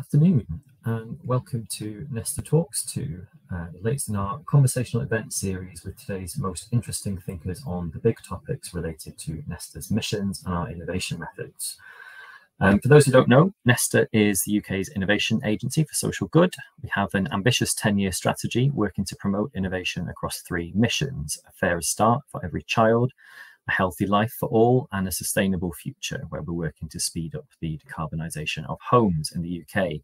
afternoon and welcome to Nesta Talks, the latest in our conversational event series with today's most interesting thinkers on the big topics related to Nesta's missions and our innovation methods. For those who don't know, Nesta is the UK's innovation agency for social good. We have an ambitious 10-year strategy working to promote innovation across three missions: a fairer start for every child, a healthy life for all, and a sustainable future, where we're working to speed up the decarbonisation of homes in the UK.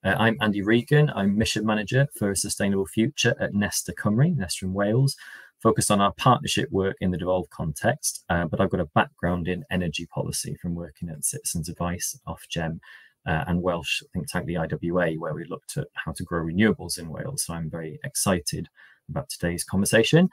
I'm Andy Regan. I'm Mission Manager for a Sustainable Future at Nesta Cymru, Nesta in Wales, focused on our partnership work in the devolved context, but I've got a background in energy policy from working at Citizens Advice, Ofgem, and Welsh think tank, the IWA, where we looked at how to grow renewables in Wales. So I'm very excited about today's conversation.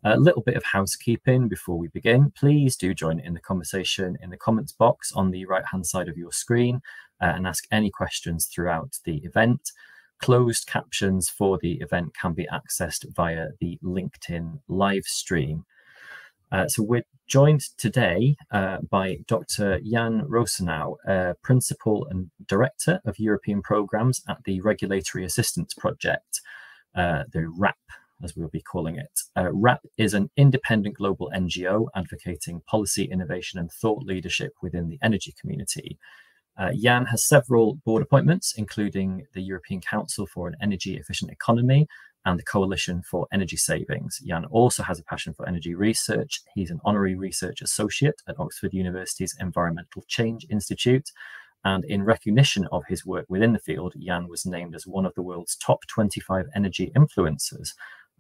A little bit of housekeeping before we begin. Please do join in the conversation in the comments box on the right-hand side of your screen and ask any questions throughout the event. Closed captions for the event can be accessed via the LinkedIn live stream. So we're joined today by Dr Jan Rosenow, Principal and Director of European Programmes at the Regulatory Assistance Project, the RAP, as we'll be calling it. RAP is an independent global NGO advocating policy, innovation and thought leadership within the energy community. Jan has several board appointments, including the European Council for an Energy Efficient Economy and the Coalition for Energy Savings. Jan also has a passion for energy research. He's an honorary research associate at Oxford University's Environmental Change Institute. And in recognition of his work within the field, Jan was named as one of the world's top 25 energy influencers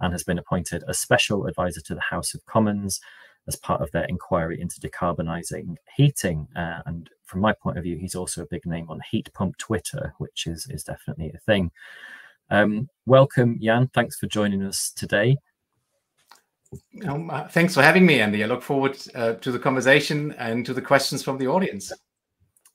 and has been appointed a special advisor to the House of Commons as part of their inquiry into decarbonising heating. And from my point of view, he's also a big name on heat pump Twitter, which is definitely a thing. Welcome, Jan. Thanks for joining us today. Thanks for having me, Andy. I look forward to the conversation and to the questions from the audience.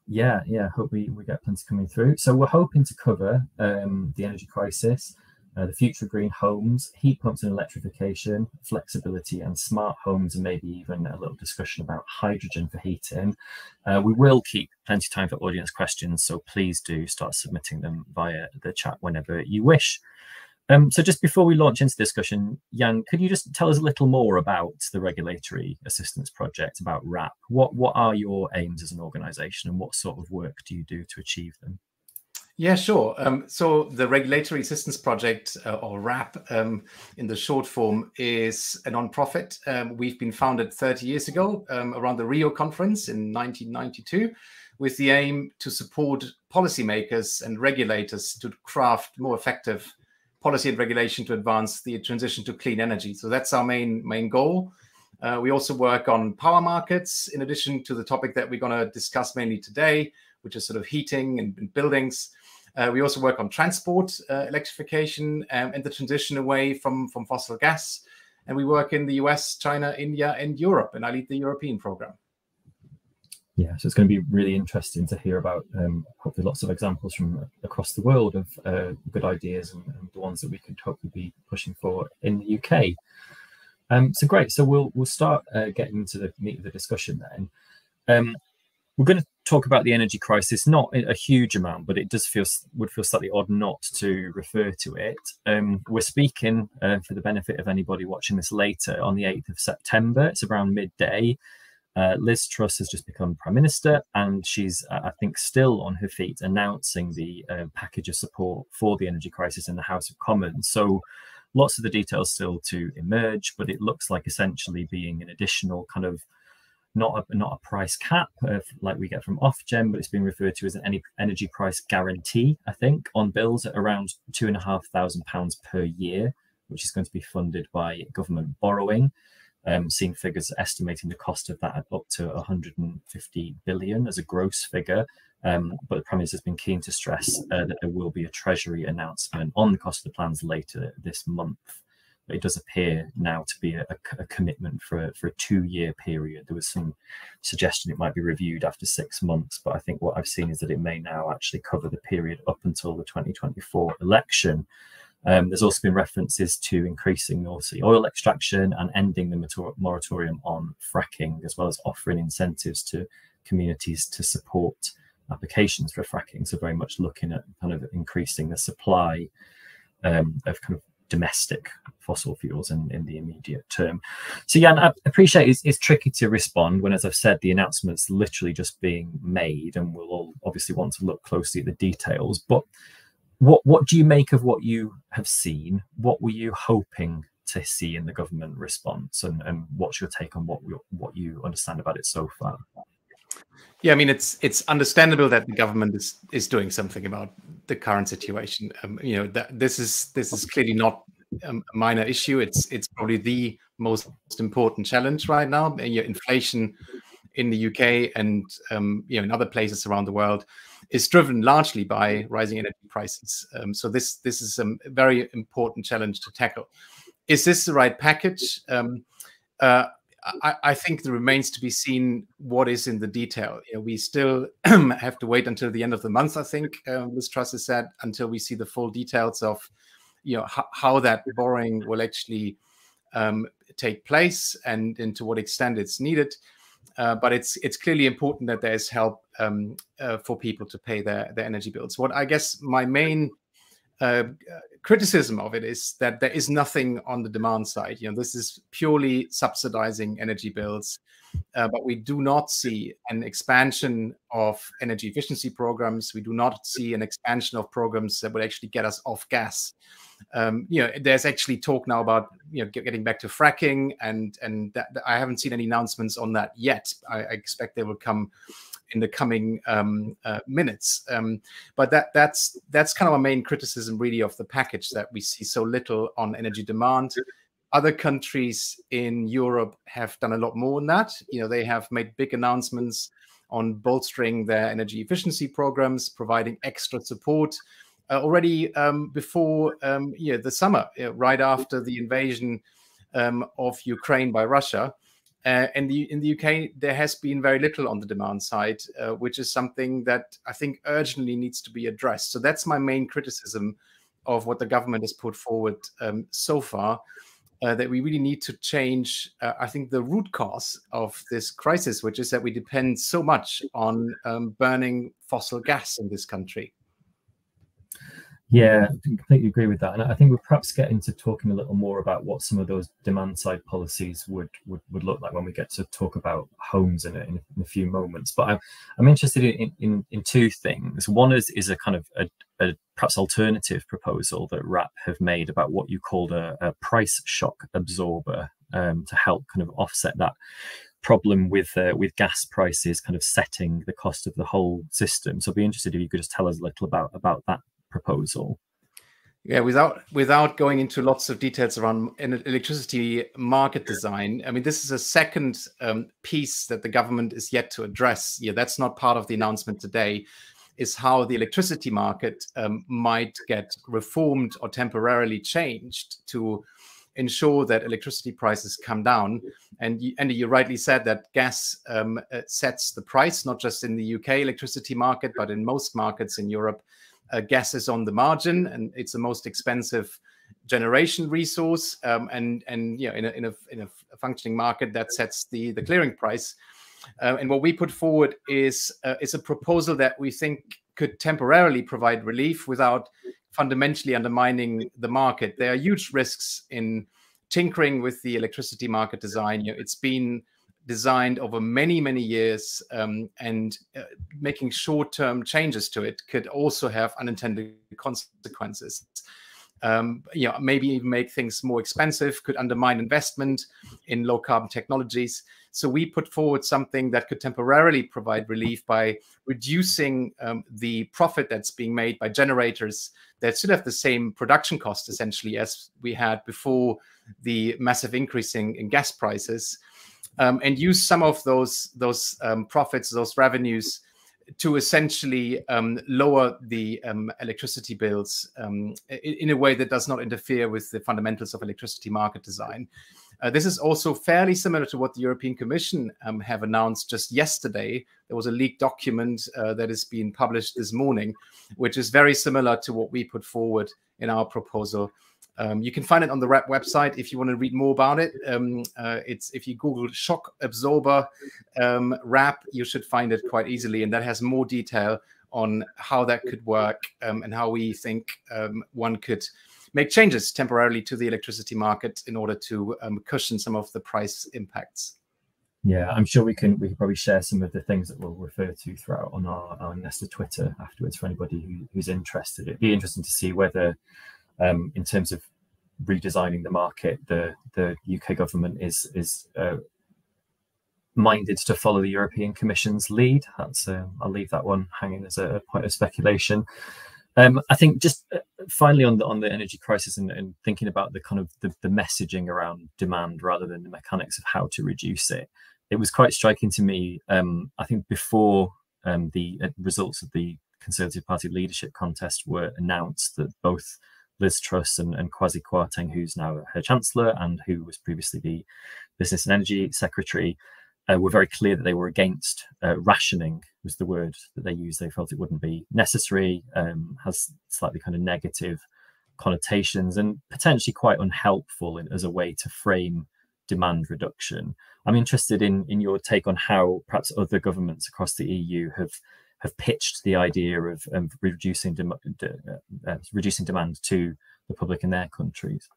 Yeah, hope we get plenty coming through. So we're hoping to cover the energy crisis, the future of green homes, heat pumps and electrification, flexibility and smart homes, and maybe even a little discussion about hydrogen for heating. We will keep plenty of time for audience questions, so please do start submitting them via the chat whenever you wish. So just before we launch into discussion, Jan, could you just tell us a little more about the Regulatory Assistance Project, about RAP? What are your aims as an organisation and what sort of work do you do to achieve them? Yeah, sure. So the Regulatory Assistance Project, or RAP in the short form, is a non-profit. We've been founded 30 years ago around the Rio conference in 1992 with the aim to support policymakers and regulators to craft more effective policy and regulation to advance the transition to clean energy. So that's our main goal. We also work on power markets, in addition to the topic that we're going to discuss mainly today, which is sort of heating and buildings. We also work on transport, electrification, and the transition away from fossil gas. And we work in the US, China, India, and Europe, and I lead the European program. Yeah, so it's going to be really interesting to hear about hopefully lots of examples from across the world of good ideas and the ones that we could hopefully be pushing for in the UK. So great. So we'll start getting into the meat of the discussion then. We're going to talk about the energy crisis, not a huge amount, but it would feel slightly odd not to refer to it. We're speaking, for the benefit of anybody watching this later, on the 8th of September. It's around midday. Liz Truss has just become Prime Minister, and she's, I think, still on her feet announcing the package of support for the energy crisis in the House of Commons. So lots of the details still to emerge, but it looks like essentially being an additional kind of not a price cap like we get from Ofgem, but it's being referred to as an energy price guarantee, I think, on bills at around £2,500 per year, which is going to be funded by government borrowing. Seeing figures estimating the cost of that at up to 150 billion as a gross figure. But the Prime Minister has been keen to stress that there will be a Treasury announcement on the cost of the plans later this month. But it does appear now to be a commitment for a 2-year period. There was some suggestion it might be reviewed after 6 months, but I think what I've seen is that it may now actually cover the period up until the 2024 election. There's also been references to increasing North Sea oil extraction and ending the moratorium on fracking, as well as offering incentives to communities to support applications for fracking. So very much looking at kind of increasing the supply of kind of domestic fossil fuels in the immediate term. So Jan, I appreciate it's tricky to respond when, as I've said, the announcement's literally just being made, and we'll all obviously want to look closely at the details. But what do you make of what you have seen? What were you hoping to see in the government response, and what's your take on what you understand about it so far? Yeah, I mean, it's understandable that the government is doing something about the current situation. You know, that this is clearly not a minor issue. It's probably the most important challenge right now. And, you know, inflation in the UK and you know, in other places around the world is driven largely by rising energy prices. So this is a very important challenge to tackle. Is this the right package? I think it remains to be seen what is in the detail. You know, we still have to wait until the end of the month, I think, Liz Truss has said, until we see the full details of, you know, how that borrowing will actually take place and to what extent it's needed. But it's clearly important that there's help for people to pay their energy bills. What I guess my main criticism of it is that there is nothing on the demand side. You know, this is purely subsidizing energy bills, but we do not see an expansion of energy efficiency programs. We do not see an expansion of programs that would actually get us off gas. You know, there's actually talk now about, you know, getting back to fracking, and that, I haven't seen any announcements on that yet. I expect they will come in the coming minutes. But that's kind of our main criticism, really, of the package, that we see so little on energy demand. Other countries in Europe have done a lot more than that. You know, they have made big announcements on bolstering their energy efficiency programs, providing extra support already before you know, the summer, right after the invasion of Ukraine by Russia. In the UK, there has been very little on the demand side, which is something that I think urgently needs to be addressed. So that's my main criticism of what the government has put forward so far, that we really need to change, I think, the root cause of this crisis, which is that we depend so much on burning fossil gas in this country. Yeah, I completely agree with that, and I think we'll perhaps get into talking a little more about what some of those demand side policies would look like when we get to talk about homes in a few moments. But I'm interested in two things. One is a kind of a perhaps alternative proposal that RAP have made about what you called a price shock absorber to help kind of offset that problem with gas prices kind of setting the cost of the whole system. So I'd be interested if you could just tell us a little about that proposal. Yeah, without going into lots of details around electricity market design, I mean, this is a second piece that the government is yet to address. Yeah, that's not part of the announcement today, is how the electricity market might get reformed or temporarily changed to ensure that electricity prices come down. And you rightly said that gas sets the price, not just in the UK electricity market, but in most markets in Europe. Gas is on the margin, and it's the most expensive generation resource. And you know, in a functioning market, that sets the clearing price. And what we put forward is a proposal that we think could temporarily provide relief without fundamentally undermining the market. There are huge risks in tinkering with the electricity market design. You know, it's been designed over many years, and making short-term changes to it could also have unintended consequences. You know, maybe even make things more expensive, could undermine investment in low-carbon technologies. So we put forward something that could temporarily provide relief by reducing the profit that's being made by generators that still have the same production cost, essentially, as we had before the massive increase in gas prices. And use some of those profits, those revenues, to essentially lower the electricity bills in a way that does not interfere with the fundamentals of electricity market design. This is also fairly similar to what the European Commission have announced just yesterday. There was a leaked document that is being published this morning, which is very similar to what we put forward in our proposal You can find it on the RAP website if you want to read more about it. It's if you Google shock absorber RAP, you should find it quite easily, and that has more detail on how that could work and how we think one could make changes temporarily to the electricity market in order to cushion some of the price impacts. Yeah, I'm sure we can probably share some of the things that we'll refer to throughout on our Nesta Twitter afterwards for anybody who's interested. It'd be interesting to see whether, in terms of redesigning the market, the UK government is minded to follow the European Commission's lead. That's I'll leave that one hanging as a point of speculation. I think just finally on the energy crisis and thinking about the kind of the messaging around demand rather than the mechanics of how to reduce it. It was quite striking to me. I think before the results of the Conservative Party leadership contest were announced, that both Liz Truss and Kwasi Kwarteng, who's now her Chancellor and who was previously the Business and Energy Secretary, were very clear that they were against rationing, was the word that they used. They felt it wouldn't be necessary, has slightly kind of negative connotations and potentially quite unhelpful as a way to frame demand reduction. I'm interested in your take on how perhaps other governments across the EU have pitched the idea of reducing demand to the public in their countries.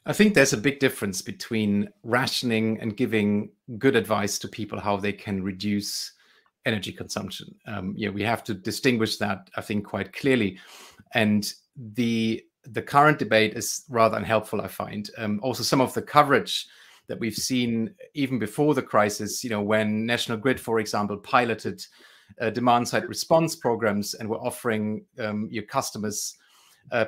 I think there's a big difference between rationing and giving good advice to people how they can reduce energy consumption. We have to distinguish that, I think, quite clearly. And the current debate is rather unhelpful, I find. Also, some of the coverage that we've seen even before the crisis, when National Grid, for example, piloted demand-side response programs and were offering your customers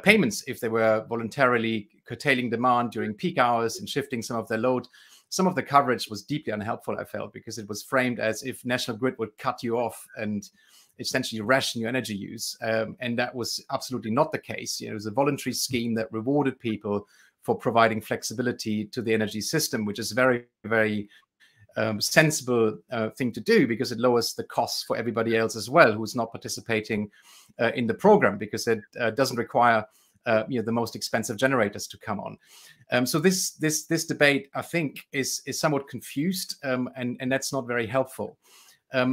payments if they were voluntarily curtailing demand during peak hours and shifting some of their load. Some of the coverage was deeply unhelpful, I felt, because it was framed as if National Grid would cut you off and essentially ration your energy use. And that was absolutely not the case. It was a voluntary scheme that rewarded people for providing flexibility to the energy system, which is very, very sensible thing to do, because it lowers the costs for everybody else as well who's not participating in the program, because it doesn't require the most expensive generators to come on. So this debate, I think, is somewhat confused, and that's not very helpful.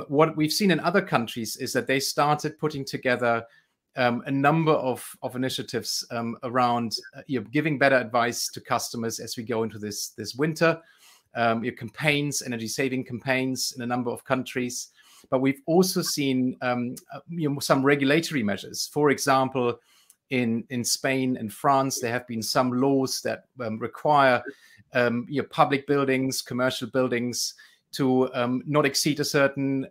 What we've seen in other countries is that they started putting together a number of initiatives around giving better advice to customers as we go into this winter. Your campaigns, energy saving campaigns in a number of countries, but we've also seen some regulatory measures. For example, in Spain and France, there have been some laws that require public buildings, commercial buildings, to not exceed a certain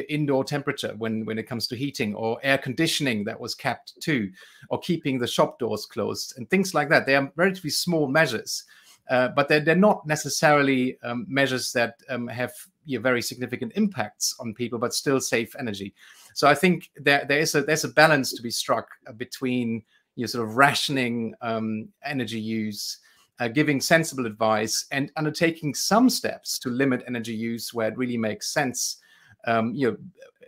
indoor temperature when it comes to heating, or air conditioning that was capped too, or keeping the shop doors closed and things like that. They are relatively small measures, but they're not necessarily measures that have very significant impacts on people, but still save energy. So I think there's a balance to be struck between sort of rationing energy use, giving sensible advice, and undertaking some steps to limit energy use where it really makes sense.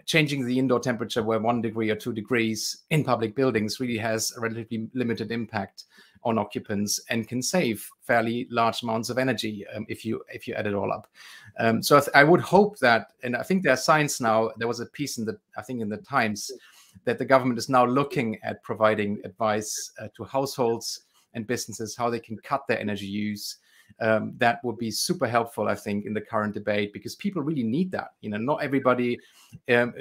Changing the indoor temperature where 1 degree or 2 degrees in public buildings really has a relatively limited impact on occupants and can save fairly large amounts of energy if you add it all up. So I would hope that, and I think there's signs now. There was a piece in the Times that the government is now looking at providing advice to households and businesses how they can cut their energy use. That would be super helpful, I think, in the current debate, because people really need that. Not everybody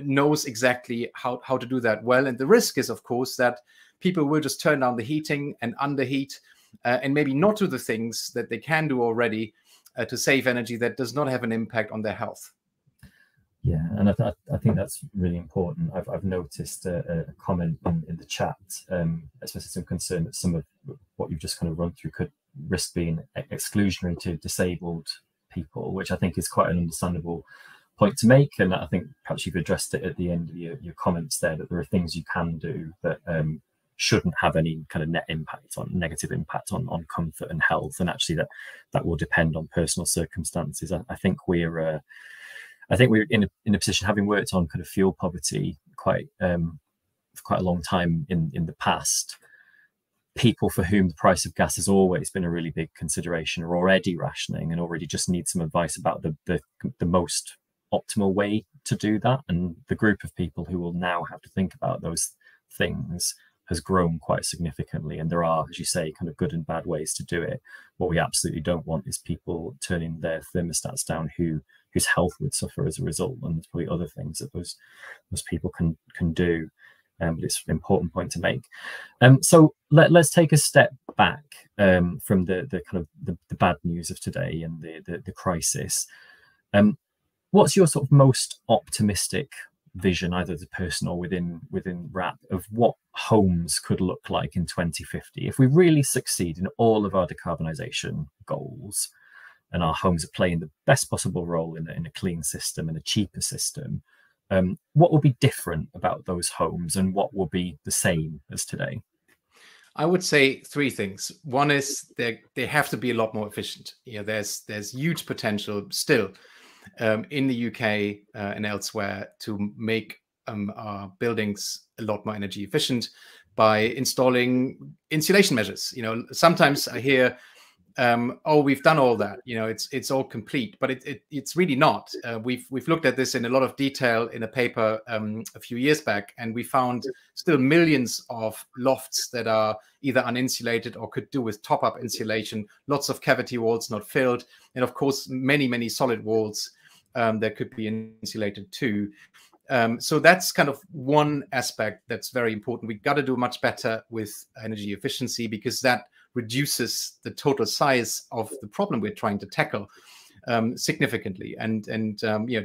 knows exactly how to do that well. And the risk is, of course, that people will just turn down the heating and underheat and maybe not do the things that they can do already to save energy that does not have an impact on their health. Yeah, and I think that's really important. I've noticed a comment in the chat, especially some concern that some of what you've just kind of run through could risk being exclusionary to disabled people, which I think is quite an understandable point to make. And I think perhaps you've addressed it at the end of your comments there, that there are things you can do that shouldn't have any kind of negative impact on comfort and health, and actually that will depend on personal circumstances. I think we're in a position, having worked on kind of fuel poverty for quite a long time in the past. people for whom the price of gas has always been a really big consideration are already rationing and already just need some advice about the most optimal way to do that. And the group of people who will now have to think about those things has grown quite significantly. And there are, as you say, kind of good and bad ways to do it. What we absolutely don't want is people turning their thermostats down whose health would suffer as a result. And there's probably other things that those people can do. But it's an important point to make. So let's take a step back from the kind of the bad news of today and the crisis. What's your sort of most optimistic vision, either as a person or within RAP, of what homes could look like in 2050 if we really succeed in all of our decarbonisation goals, and our homes are playing the best possible role in a clean system and a cheaper system? What will be different about those homes, and what will be the same as today? I would say three things. One is they have to be a lot more efficient. There's huge potential still in the UK and elsewhere to make our buildings a lot more energy efficient by installing insulation measures. Sometimes I hear, oh, we've done all that. It's all complete, but it's really not. We've looked at this in a lot of detail in a paper a few years back, and we found still millions of lofts that are either uninsulated or could do with top-up insulation. Lots of cavity walls not filled, and of course many solid walls that could be insulated too. So that's kind of one aspect that's very important. We've got to do much better with energy efficiency, because that reduces the total size of the problem we're trying to tackle significantly. And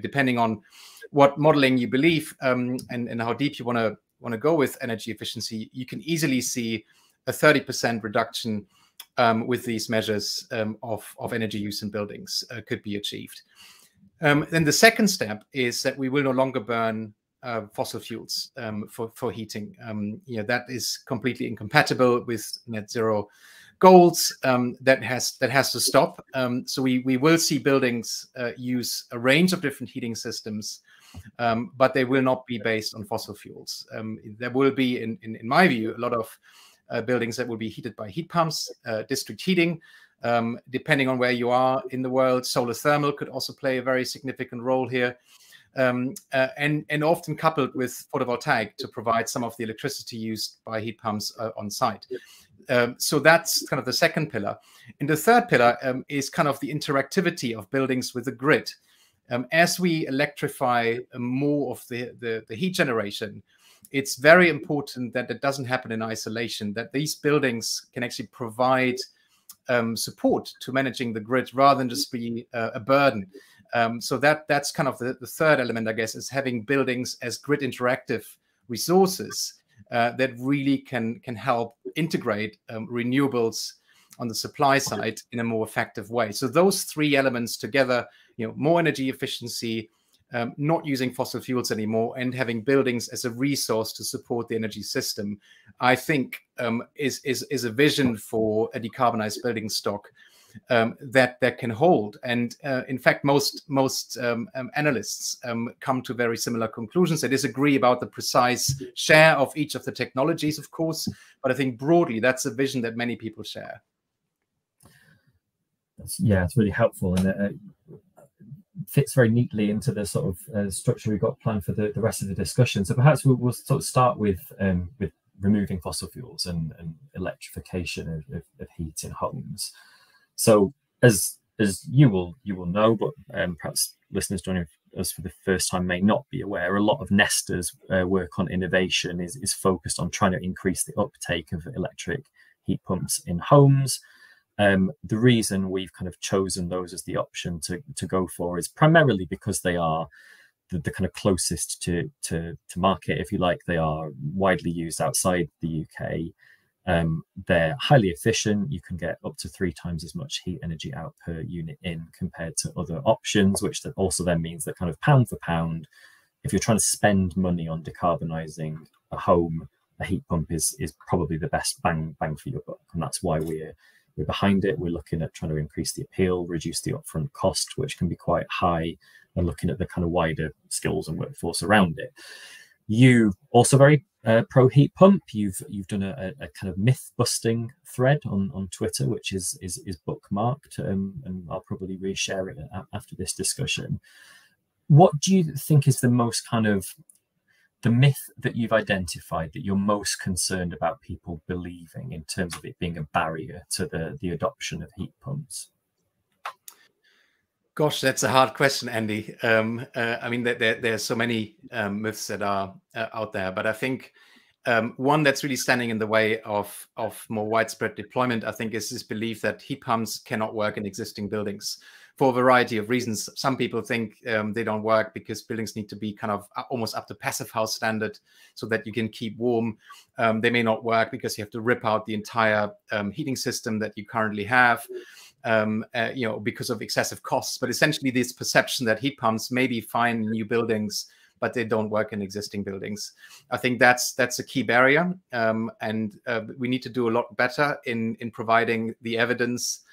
depending on what modeling you believe and how deep you want to go with energy efficiency, you can easily see a 30% reduction with these measures of energy use in buildings could be achieved. Then the second step is that we will no longer burn fossil fuels for heating. That is completely incompatible with net zero goals. That has to stop. So we will see buildings use a range of different heating systems, but they will not be based on fossil fuels. There will be, in my view, a lot of buildings that will be heated by heat pumps, district heating. Depending on where you are in the world, solar thermal could also play a very significant role here, and often coupled with photovoltaic to provide some of the electricity used by heat pumps on site. So that's kind of the second pillar. And the third pillar is kind of the interactivity of buildings with the grid. As we electrify more of the heat generation, it's very important that it doesn't happen in isolation, that these buildings can actually provide support to managing the grid rather than just be a burden. So that's kind of the third element, I guess, is having buildings as grid interactive resources that really can help integrate renewables on the supply side in a more effective way. So those three elements together, more energy efficiency, not using fossil fuels anymore, and having buildings as a resource to support the energy system, I think is a vision for a decarbonized building stock that can hold. And in fact, most analysts come to very similar conclusions. They disagree about the precise share of each of the technologies, of course, but I think broadly that's a vision that many people share. Yeah, it's really helpful, and fits very neatly into the sort of structure we've got planned for the rest of the discussion. So perhaps we'll sort of start with removing fossil fuels and electrification of heat in homes. So as you will know, but perhaps listeners joining us for the first time may not be aware, a lot of Nesta's work on innovation is focused on trying to increase the uptake of electric heat pumps in homes. The reason we've kind of chosen those as the option to go for is primarily because they are the kind of closest to market, if you like. They are widely used outside the UK. They're highly efficient. You can get up to 3 times as much heat energy out per unit in compared to other options, which also then means that kind of pound for pound, if you're trying to spend money on decarbonising a home, a heat pump is probably the best bang for your buck. And that's why we're behind it. We're looking at trying to increase the appeal, reduce the upfront cost, which can be quite high, and looking at the kind of wider skills and workforce around it. You also very pro heat pump. You've done a kind of myth busting thread on Twitter, which is bookmarked, and I'll probably reshare it after this discussion. What do you think is the most kind of the myth that you've identified that you're most concerned about people believing in terms of it being a barrier to the adoption of heat pumps? Gosh, that's a hard question, Andy. I mean, there are so many myths that are out there, but I think one that's really standing in the way of more widespread deployment, I think, is this belief that heat pumps cannot work in existing buildings for a variety of reasons. Some people think they don't work because buildings need to be kind of almost up to passive house standard so that you can keep warm. They may not work because you have to rip out the entire heating system that you currently have. Because of excessive costs. But essentially this perception that heat pumps may be fine in new buildings, but they don't work in existing buildings. I think that's a key barrier. And we need to do a lot better in providing the evidence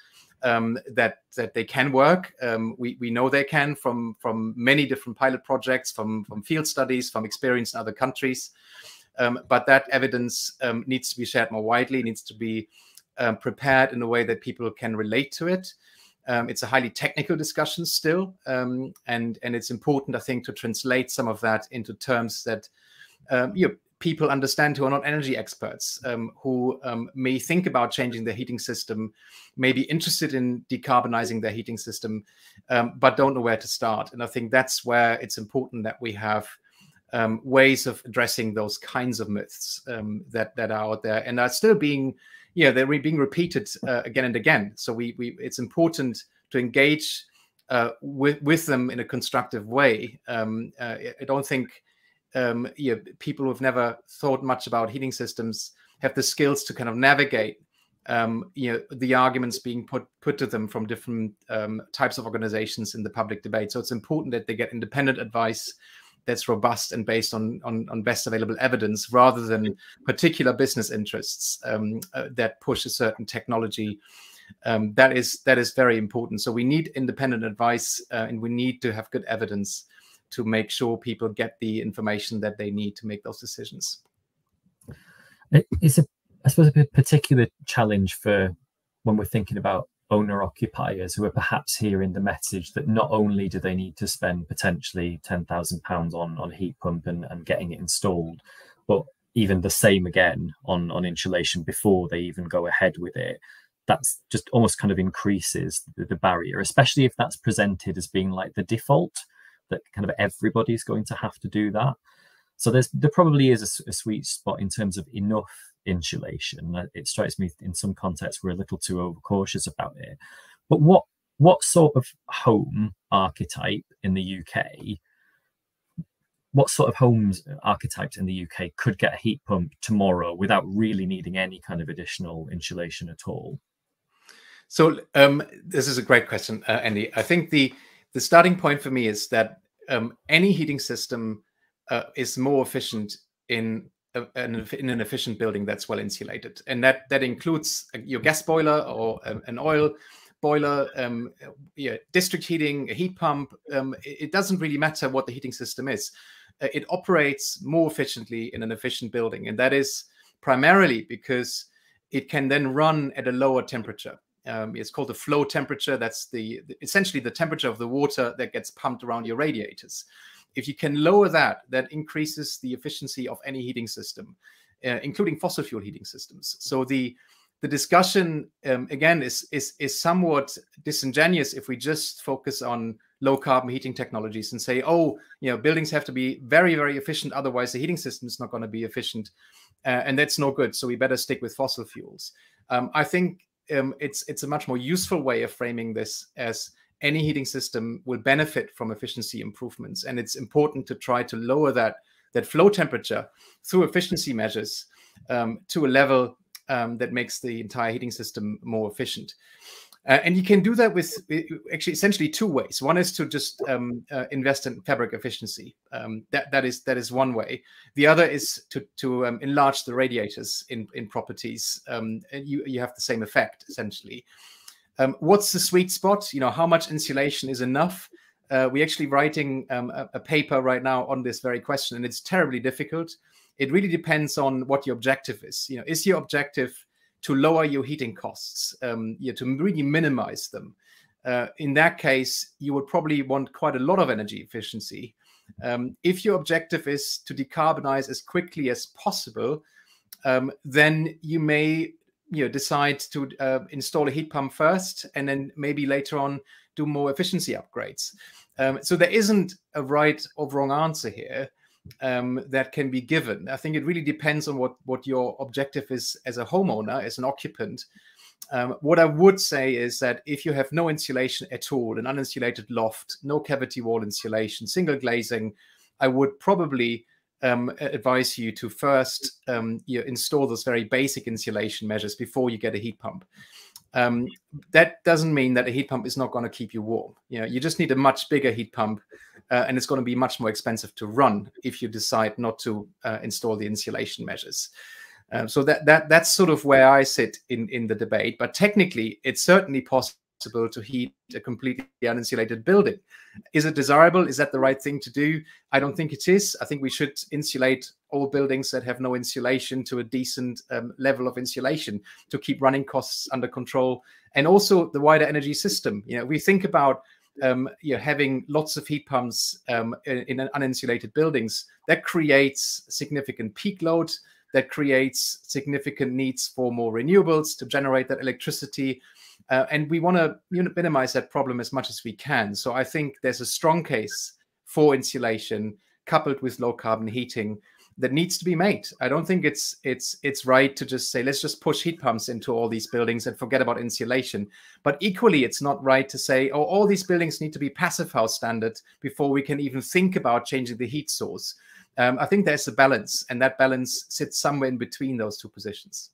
that they can work. We know they can from many different pilot projects, from field studies, from experience in other countries. But that evidence needs to be shared more widely, needs to be prepared in a way that people can relate to it. It's a highly technical discussion still, and it's important, I think, to translate some of that into terms that people understand who are not energy experts, who may think about changing their heating system, may be interested in decarbonizing their heating system, but don't know where to start. And I think that's where it's important that we have ways of addressing those kinds of myths that are out there and are still being they're being repeated again and again. So it's important to engage with them in a constructive way. I don't think people who've never thought much about heating systems have the skills to kind of navigate the arguments being put to them from different types of organizations in the public debate. So it's important that they get independent advice that's robust and based on best available evidence, rather than particular business interests that push a certain technology. That is very important. So we need independent advice, and we need to have good evidence to make sure people get the information that they need to make those decisions. It's I suppose a particular challenge for when we're thinking about owner-occupiers who are perhaps hearing the message that not only do they need to spend potentially £10,000 on heat pump and getting it installed, but even the same again on insulation before they even go ahead with it. That's just almost kind of increases the barrier, especially if that's presented as being like the default, that kind of everybody's going to have to do that. So there probably is a sweet spot in terms of enough insulation. It strikes me in some contexts we're a little too overcautious about it. But what sort of home archetype in the UK, what sort of homes archetypes in the UK could get a heat pump tomorrow without really needing any kind of additional insulation at all? So this is a great question, Andy. I think the starting point for me is that any heating system is more efficient in an efficient building that's well insulated, and that includes your gas boiler or an oil boiler, district heating, a heat pump. It doesn't really matter what the heating system is. It operates more efficiently in an efficient building, and that is primarily because it can then run at a lower temperature. It's called the flow temperature. That's essentially the temperature of the water that gets pumped around your radiators. If you can lower that, that increases the efficiency of any heating system, including fossil fuel heating systems. So the discussion again is somewhat disingenuous if we just focus on low carbon heating technologies and say, oh, buildings have to be very, very efficient, otherwise the heating system is not going to be efficient, and that's no good. So we better stick with fossil fuels. I think it's a much more useful way of framing this as any heating system will benefit from efficiency improvements, and it's important to try to lower that flow temperature through efficiency measures to a level that makes the entire heating system more efficient. And you can do that with actually essentially two ways. One is to just invest in fabric efficiency. That is one way. The other is to enlarge the radiators in properties. And you have the same effect essentially. What's the sweet spot? How much insulation is enough? We're actually writing a paper right now on this very question, and it's terribly difficult. it really depends on what your objective is. You know, is your objective to lower your heating costs, yeah, to really minimize them? In that case, you would probably want quite a lot of energy efficiency. If your objective is to decarbonize as quickly as possible, then you may, you know, decide to install a heat pump first, and then maybe later on do more efficiency upgrades. So there isn't a right or wrong answer here that can be given. I think it really depends on what your objective is as a homeowner, as an occupant. What I would say is that if you have no insulation at all, an uninsulated loft, no cavity wall insulation, single glazing, I would probably advise you to first install those very basic insulation measures before you get a heat pump. That doesn't mean that a heat pump is not going to keep you warm. You know, you just need a much bigger heat pump, and it's going to be much more expensive to run if you decide not to install the insulation measures. So that's sort of where I sit in the debate. But technically, it's certainly possible to heat a completely uninsulated building. Is it desirable? Is that the right thing to do? I don't think it is. I think we should insulate all buildings that have no insulation to a decent level of insulation to keep running costs under control, and also the wider energy system. You know, we think about having lots of heat pumps in uninsulated buildings. That creates significant peak load. That creates significant needs for more renewables to generate that electricity. And we want to minimize that problem as much as we can. So I think there's a strong case for insulation coupled with low carbon heating that needs to be made. I don't think it's right to just say, let's just push heat pumps into all these buildings and forget about insulation. But equally, it's not right to say, oh, all these buildings need to be passive house standard before we can even think about changing the heat source. I think there's a balance, and that balance sits somewhere in between those two positions.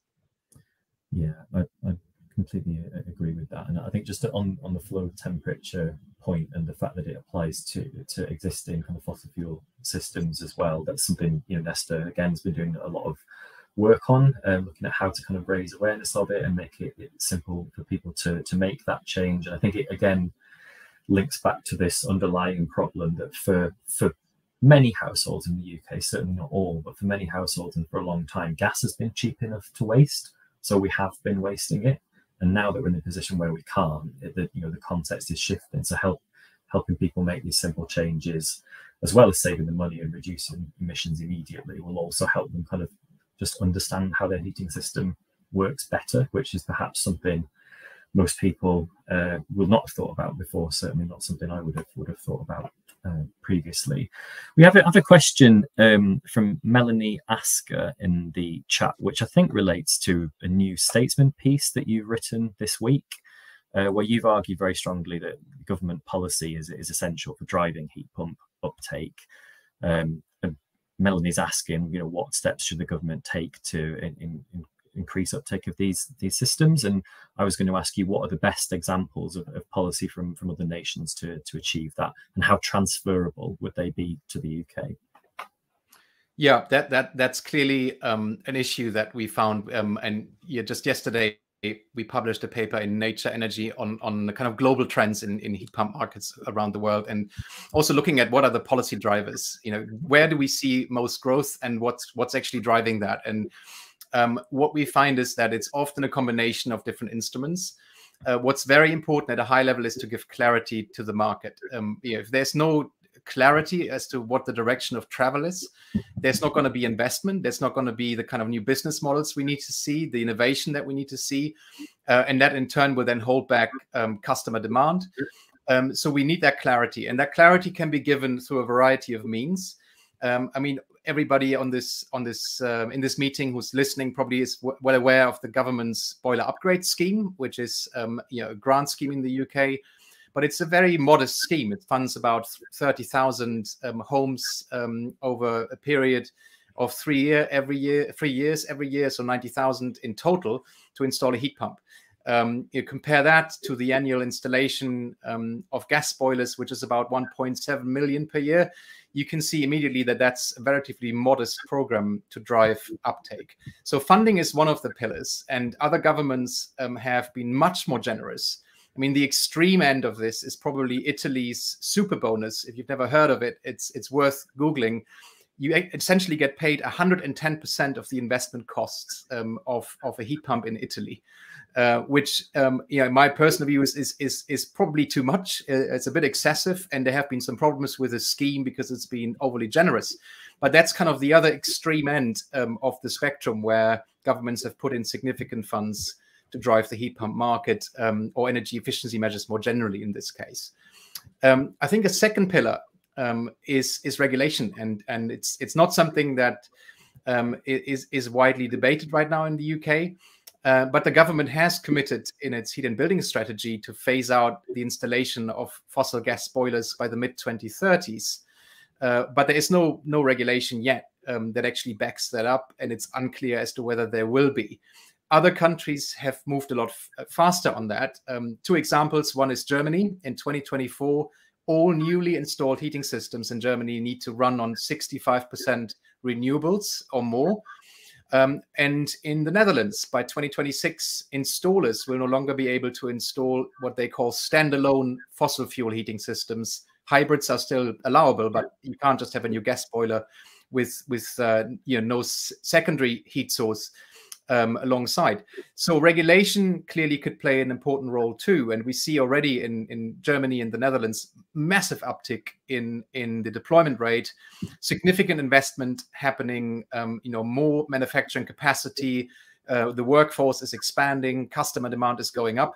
Yeah, I completely agree with that. And I think just on the flow temperature point and the fact that it applies to existing kind of fossil fuel systems as well, that's something, you know, Nesta again has been doing a lot of work on, looking at how to kind of raise awareness of it and make it simple for people to make that change. And I think it again links back to this underlying problem that for many households in the UK, certainly not all, but for many households and for a long time, gas has been cheap enough to waste. So we have been wasting it. And now that we're in a position where we can't, the context is shifting. So helping people make these simple changes, as well as saving the money and reducing emissions immediately, will also help them kind of just understand how their heating system works better, which is perhaps something most people will not have thought about before. Certainly not something I would have thought about previously. We have a question from Melanie Asker in the chat, which I think relates to a New Statesman piece that you've written this week, where you've argued very strongly that government policy is essential for driving heat pump uptake. And Melanie's asking, you know, what steps should the government take to increase uptake of these systems? And I was going to ask you, what are the best examples of policy from other nations to achieve that, and how transferable would they be to the UK? Yeah, that's clearly an issue that we found, and yeah, just yesterday we published a paper in Nature Energy on the kind of global trends in heat pump markets around the world, and also looking at what are the policy drivers. You know, where do we see most growth, and what's actually driving that? And what we find is that it's often a combination of different instruments. What's very important at a high level is to give clarity to the market. If there's no clarity as to what the direction of travel is, there's not going to be investment. There's not going to be the kind of new business models we need to see, the innovation that we need to see. And that in turn will then hold back customer demand. So we need that clarity. And that clarity can be given through a variety of means. I mean, everybody in this meeting who's listening probably is well aware of the government's boiler upgrade scheme, which is a grant scheme in the UK, but it's a very modest scheme. It funds about 30,000 homes over a period of 3 years every year, so 90,000 in total to install a heat pump. You compare that to the annual installation of gas boilers, which is about 1.7 million per year. You can see immediately that that's a relatively modest program to drive uptake. So funding is one of the pillars, and other governments have been much more generous. I mean, the extreme end of this is probably Italy's super bonus. If you've never heard of it, it's worth Googling. you essentially get paid 110% of the investment costs of a heat pump in Italy, which, my personal view is probably too much. It's a bit excessive, and there have been some problems with the scheme because it's been overly generous. But that's kind of the other extreme end of the spectrum, where governments have put in significant funds to drive the heat pump market, or energy efficiency measures more generally in this case. I think a second pillar is regulation, and it's not something that is widely debated right now in the UK. But the government has committed in its heat and building strategy to phase out the installation of fossil gas boilers by the mid-2030s. But there is no regulation yet that actually backs that up, and it's unclear as to whether there will be. Other countries have moved a lot faster on that. Two examples. One is Germany. In 2024, all newly installed heating systems in Germany need to run on 65% renewables or more. And in the Netherlands, by 2026, installers will no longer be able to install what they call standalone fossil fuel heating systems. Hybrids are still allowable, but you can't just have a new gas boiler with no secondary heat source alongside. So regulation clearly could play an important role too. And we see already in Germany and the Netherlands, massive uptick in the deployment rate, significant investment happening, more manufacturing capacity, the workforce is expanding, customer demand is going up,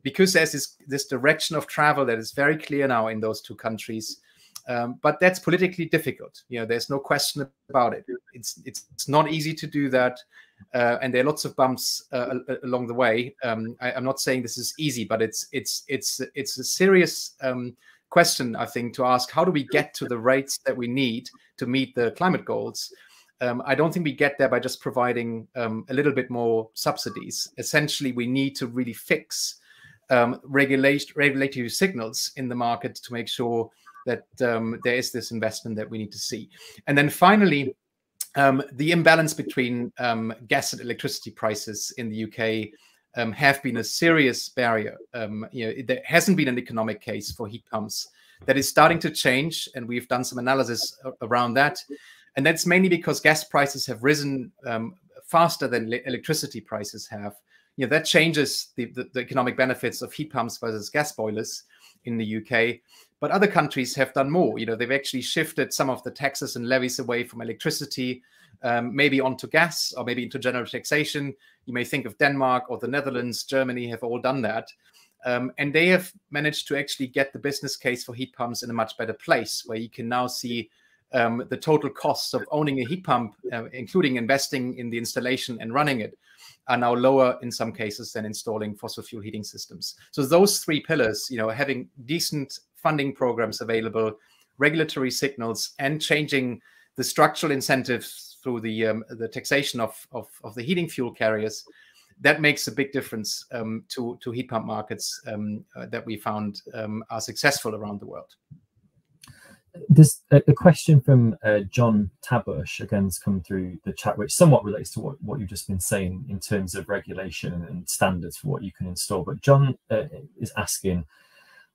because there's this direction of travel that is very clear now in those two countries. But that's politically difficult. There's no question about it. It's not easy to do that. And there are lots of bumps along the way. I'm not saying this is easy, but it's a serious question, I think, to ask: how do we get to the rates that we need to meet the climate goals? I don't think we get there by just providing a little bit more subsidies. Essentially, we need to really fix regulatory signals in the market to make sure that there is this investment that we need to see. And then finally, the imbalance between gas and electricity prices in the UK have been a serious barrier. There hasn't been an economic case for heat pumps. That is starting to change, and we've done some analysis around that. And that's mainly because gas prices have risen faster than electricity prices have. That changes the economic benefits of heat pumps versus gas boilers in the UK. But other countries have done more. They've actually shifted some of the taxes and levies away from electricity, maybe onto gas, or maybe into general taxation. You may think of Denmark or the Netherlands. Germany have all done that. And they have managed to actually get the business case for heat pumps in a much better place, where you can now see the total costs of owning a heat pump, including investing in the installation and running it, are now lower in some cases than installing fossil fuel heating systems. So those three pillars, having decent funding programs available, regulatory signals, and changing the structural incentives through the taxation of the heating fuel carriers, that makes a big difference to heat pump markets that we found are successful around the world. There's a question from John Tabush, again, has come through the chat, which somewhat relates to what you've just been saying in terms of regulation and standards for what you can install. But John is asking,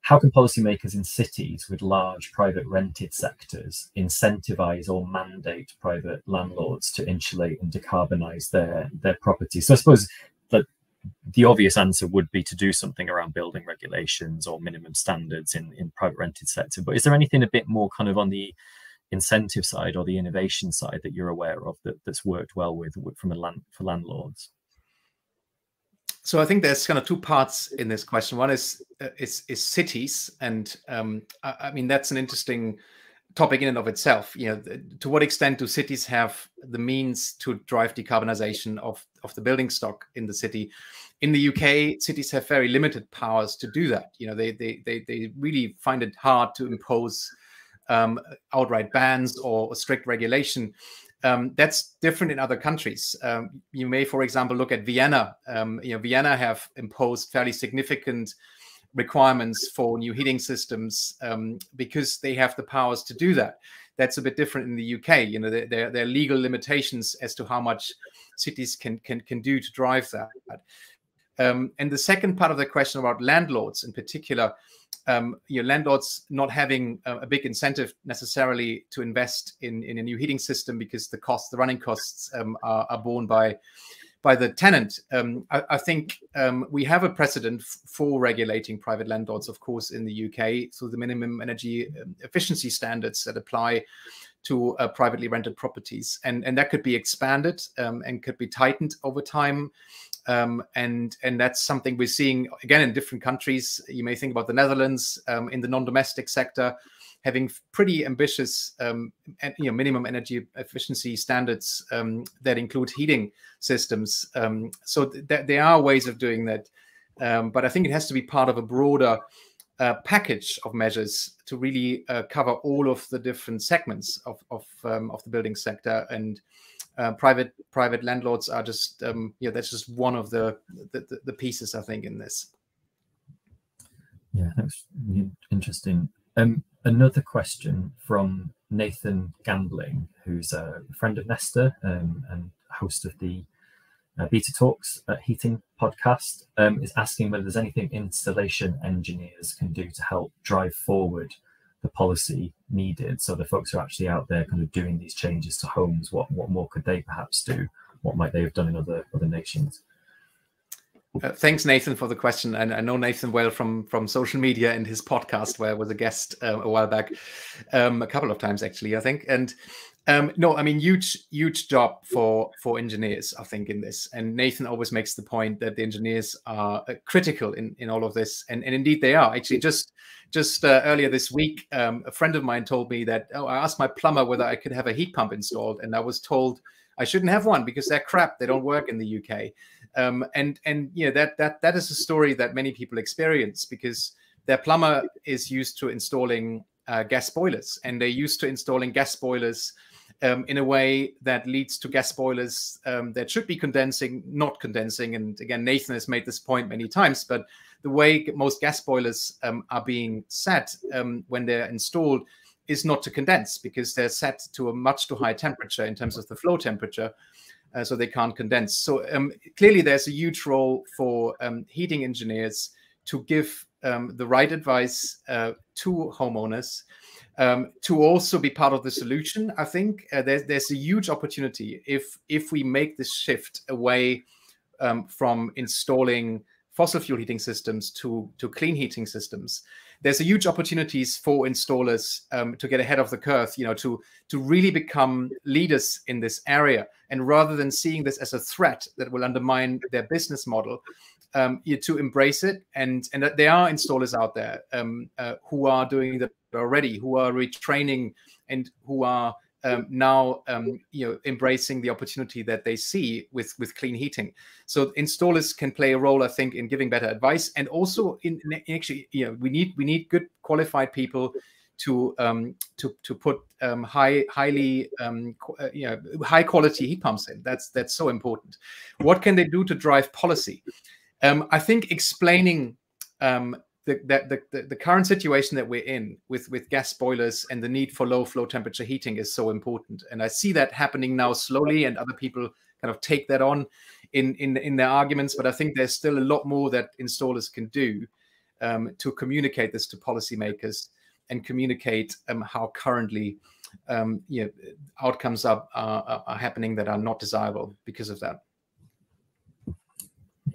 how can policymakers in cities with large private rented sectors incentivize or mandate private landlords to insulate and decarbonize their properties? So I suppose that the obvious answer would be to do something around building regulations or minimum standards in private rented sector. But is there anything a bit more kind of on the incentive side or the innovation side that you're aware of that's worked well for landlords? So I think there's kind of two parts in this question. One is cities, and I mean, that's an interesting topic in and of itself. To what extent do cities have the means to drive decarbonization of the building stock in the city? In the UK, cities have very limited powers to do that. They really find it hard to impose outright bans or strict regulation. That's different in other countries. You may, for example, look at Vienna. Vienna have imposed fairly significant requirements for new heating systems because they have the powers to do that. That's a bit different in the UK. There are legal limitations as to how much cities can do to drive that. And the second part of the question about landlords in particular, landlords not having a big incentive necessarily to invest in a new heating system because the running costs are borne by the tenant. I think we have a precedent for regulating private landlords, of course, in the UK through the minimum energy efficiency standards that apply to privately rented properties, and that could be expanded and could be tightened over time. And that's something we're seeing again in different countries. You may think about the Netherlands in the non-domestic sector, having pretty ambitious minimum energy efficiency standards that include heating systems. So there are ways of doing that, but I think it has to be part of a broader package of measures to really cover all of the different segments of the building sector. And private landlords are just that's just one of the pieces, I think, in this. Yeah, that's really interesting. Another question from Nathan Gambling, who's a friend of Nesta and host of the Beta Talks Heating podcast, is asking whether there's anything installation engineers can do to help drive forward the policy needed. So the folks who are actually out there kind of doing these changes to homes, what more could they perhaps do? What might they have done in other nations? Thanks, Nathan, for the question. And I know Nathan well from social media and his podcast, where I was a guest a while back, a couple of times actually, I think. And no, I mean, huge job for engineers, I think, in this. And Nathan always makes the point that the engineers are critical in all of this, and indeed they are. Actually, just earlier this week, a friend of mine told me that I asked my plumber whether I could have a heat pump installed, and I was told I shouldn't have one because they're crap. They don't work in the UK. And that is a story that many people experience because their plumber is used to installing gas boilers, and they're used to installing gas boilers in a way that leads to gas boilers that should be not condensing. And again, Nathan has made this point many times, but the way most gas boilers are being set when they're installed is not to condense, because they're set to a much too high temperature in terms of the flow temperature. So they can't condense. So clearly there's a huge role for heating engineers to give the right advice to homeowners, to also be part of the solution. I think there's a huge opportunity if we make this shift away from installing fossil fuel heating systems to clean heating systems. There's a huge opportunities for installers to get ahead of the curve, to really become leaders in this area. And rather than seeing this as a threat that will undermine their business model, to embrace it. And that there are installers out there who are doing that already, who are retraining and who are now embracing the opportunity that they see with clean heating. So installers can play a role, I think, in giving better advice, and also in actually, we need good qualified people to put high quality heat pumps in. That's so important. What can they do to drive policy? I think explaining the current situation that we're in with gas boilers and the need for low flow temperature heating is so important. And I see that happening now slowly, and other people kind of take that on in their arguments. But I think there's still a lot more that installers can do to communicate this to policymakers and communicate how currently outcomes are happening that are not desirable because of that.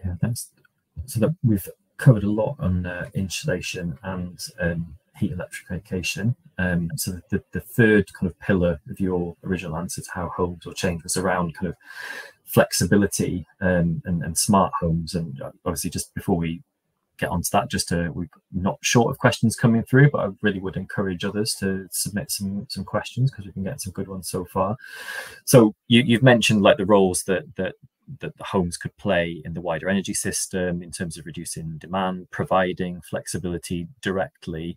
Yeah, thanks. So that we've covered a lot on insulation and heat electrification. So the third kind of pillar of your original answer to how homes will change was around kind of flexibility and smart homes. And obviously, just before we get onto that, we're not short of questions coming through, but I really would encourage others to submit some questions, because we can get some good ones so far. So you've mentioned like the roles that the homes could play in the wider energy system in terms of reducing demand, providing flexibility directly.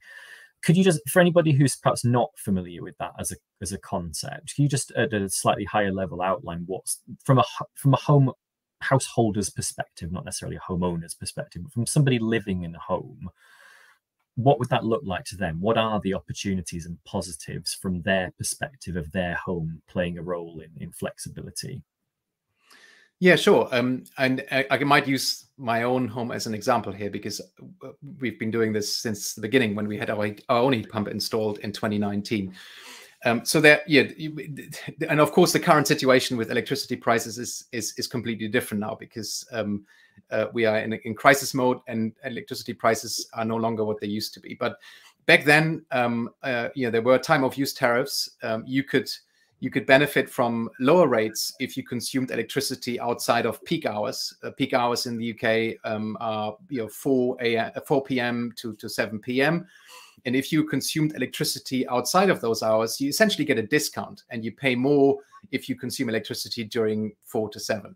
Could you just, for anybody who's perhaps not familiar with that as a concept, can you just at a slightly higher level outline what's from a householder's perspective, not necessarily a homeowner's perspective, but from somebody living in a home, what would that look like to them? What are the opportunities and positives from their perspective of their home playing a role in flexibility? Yeah, sure. And I might use my own home as an example here, because we've been doing this since the beginning when we had our own heat pump installed in 2019. So that, yeah, and of course the current situation with electricity prices is completely different now, because we are in crisis mode, and electricity prices are no longer what they used to be. But back then, there were time of use tariffs. You could benefit from lower rates if you consumed electricity outside of peak hours. Peak hours in the UK are 4 p.m. to 7 p.m. And if you consumed electricity outside of those hours, you essentially get a discount, and you pay more if you consume electricity during 4 to 7.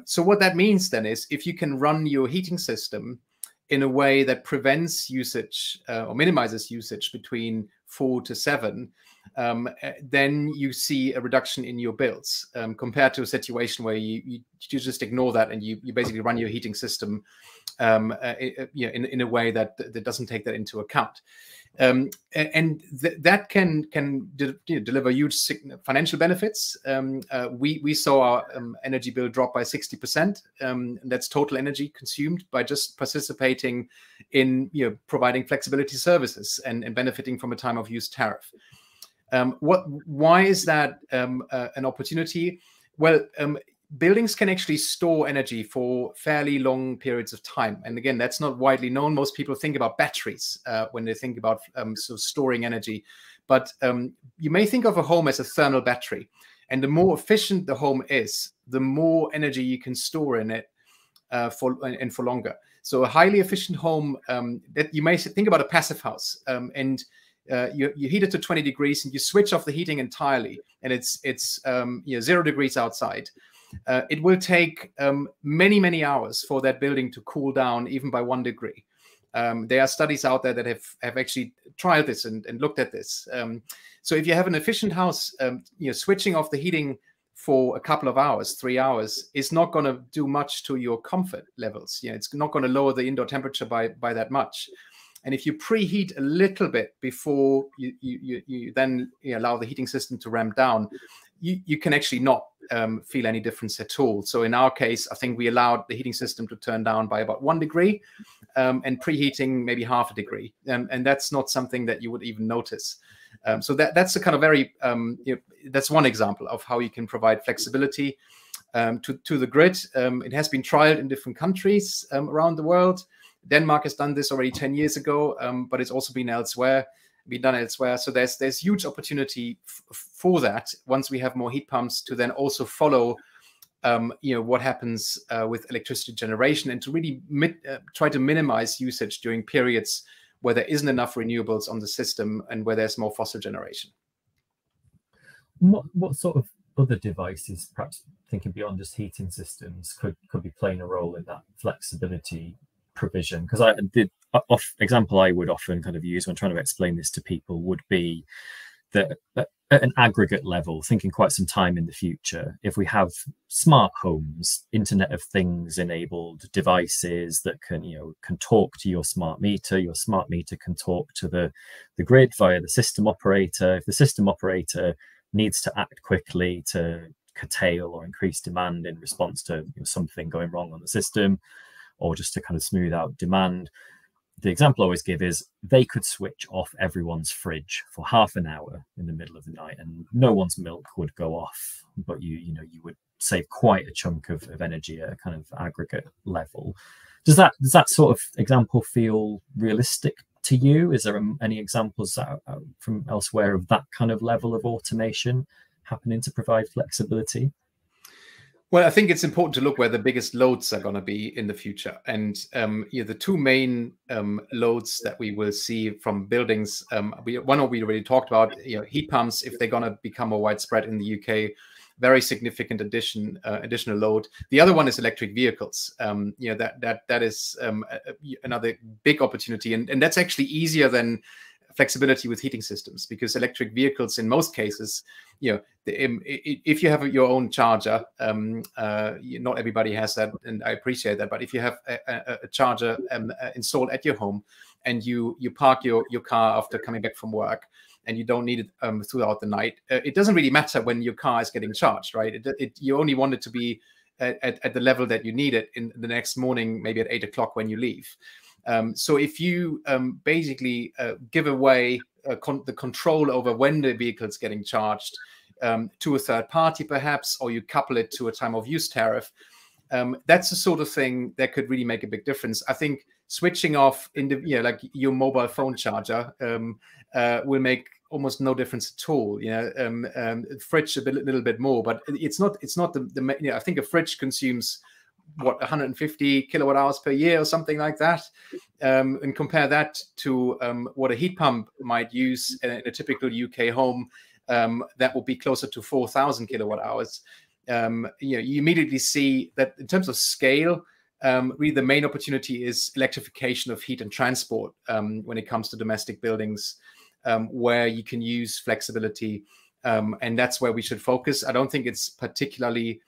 So what that means then is, if you can run your heating system in a way that prevents usage or minimizes usage between 4 to 7, then you see a reduction in your bills, compared to a situation where you just ignore that, and you basically run your heating system in a way that doesn't take that into account. That can deliver huge financial benefits. We saw our energy bill drop by 60%. That's total energy consumed by just participating in providing flexibility services and benefiting from a time of use tariff. Why is that an opportunity? Well, buildings can actually store energy for fairly long periods of time. And again, that's not widely known. Most people think about batteries when they think about sort of storing energy. But you may think of a home as a thermal battery. And the more efficient the home is, the more energy you can store in it for longer. So a highly efficient home, that you may think about a passive house, you heat it to 20 degrees and you switch off the heating entirely, and it's 0 degrees outside. It will take many hours for that building to cool down, even by 1 degree. There are studies out there that have actually tried this and looked at this. So if you have an efficient house, switching off the heating for a couple of hours, 3 hours, is not going to do much to your comfort levels. It's not going to lower the indoor temperature by that much. And if you preheat a little bit before you then allow the heating system to ramp down, you can actually not feel any difference at all. So in our case, I think we allowed the heating system to turn down by about 1 degree, and preheating maybe half a degree. And that's not something that you would even notice. So that's a kind of very, that's one example of how you can provide flexibility to the grid. It has been trialed in different countries around the world. Denmark has done this already 10 years ago, but it's also been done elsewhere. So there's huge opportunity for that once we have more heat pumps, to then also follow what happens with electricity generation, and to really try to minimize usage during periods where there isn't enough renewables on the system and where there's more fossil generation. What sort of other devices, perhaps thinking beyond just heating systems, could be playing a role in that flexibility provision? Because example I would often kind of use when trying to explain this to people would be that at an aggregate level, thinking quite some time in the future, if we have smart homes, Internet of Things enabled devices that can talk to your smart meter can talk to the grid via the system operator. If the system operator needs to act quickly to curtail or increase demand in response to something going wrong on the system, or just to kind of smooth out demand, the example I always give is they could switch off everyone's fridge for half an hour in the middle of the night, and no one's milk would go off, but you would save quite a chunk of energy at a kind of aggregate level. Does that sort of example feel realistic to you? Is there any examples from elsewhere of that kind of level of automation happening to provide flexibility? Well, I think it's important to look where the biggest loads are going to be in the future. And the two main loads that we will see from buildings, one we already talked about, heat pumps, if they're going to become more widespread in the UK, very significant additional load. The other one is electric vehicles. That is another big opportunity. And that's actually easier than flexibility with heating systems, because electric vehicles, in most cases, if you have your own charger, not everybody has that, and I appreciate that. But if you have a charger installed at your home, and you park your car after coming back from work, and you don't need it throughout the night, it doesn't really matter when your car is getting charged, right? You only want it to be at the level that you need it in the next morning, maybe at 8 o'clock when you leave. So if you basically give away the control over when the vehicle is getting charged to a third party, perhaps, or you couple it to a time of use tariff, that's the sort of thing that could really make a big difference. I think switching off like your mobile phone charger will make almost no difference at all. Fridge a little bit more, but it's not the I think a fridge consumes what, 150 kilowatt hours per year or something like that, and compare that to what a heat pump might use in a typical UK home, that will be closer to 4,000 kilowatt hours. You immediately see that in terms of scale, really the main opportunity is electrification of heat and transport when it comes to domestic buildings, where you can use flexibility, and that's where we should focus. I don't think it's particularly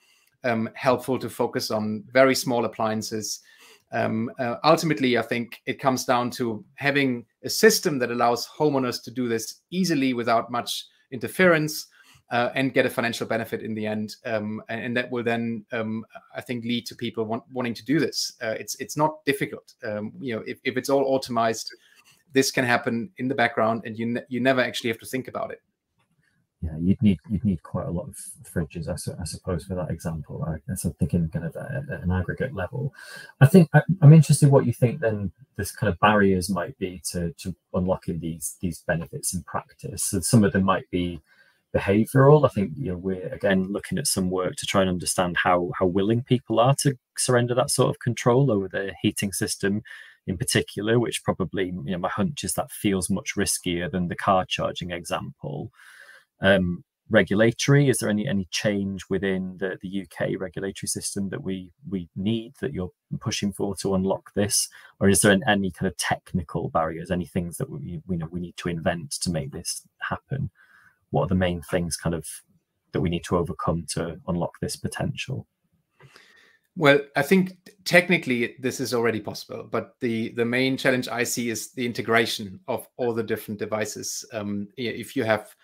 helpful to focus on very small appliances. Ultimately, I think it comes down to having a system that allows homeowners to do this easily without much interference, and get a financial benefit in the end, and that will then, I think, lead to people wanting to do this. It's not difficult. If it's all automized, this can happen in the background, and you never actually have to think about it. Yeah, you'd need quite a lot of fridges, I suppose, for that example. I guess I'm thinking kind of at an aggregate level. I think I'm interested in what you think then this kind of barriers might be to unlocking these benefits in practice. So some of them might be behavioural. I think we're again looking at some work to try and understand how willing people are to surrender that sort of control over their heating system in particular, which probably my hunch is that feels much riskier than the car charging example. Regulatory, is there any change within the UK regulatory system that we need, that you're pushing for to unlock this, or is there any kind of technical barriers, any things that we need to invent to make this happen? What are the main things kind of that we need to overcome to unlock this potential? Well, I think technically this is already possible, but the main challenge I see is the integration of all the different devices. If you have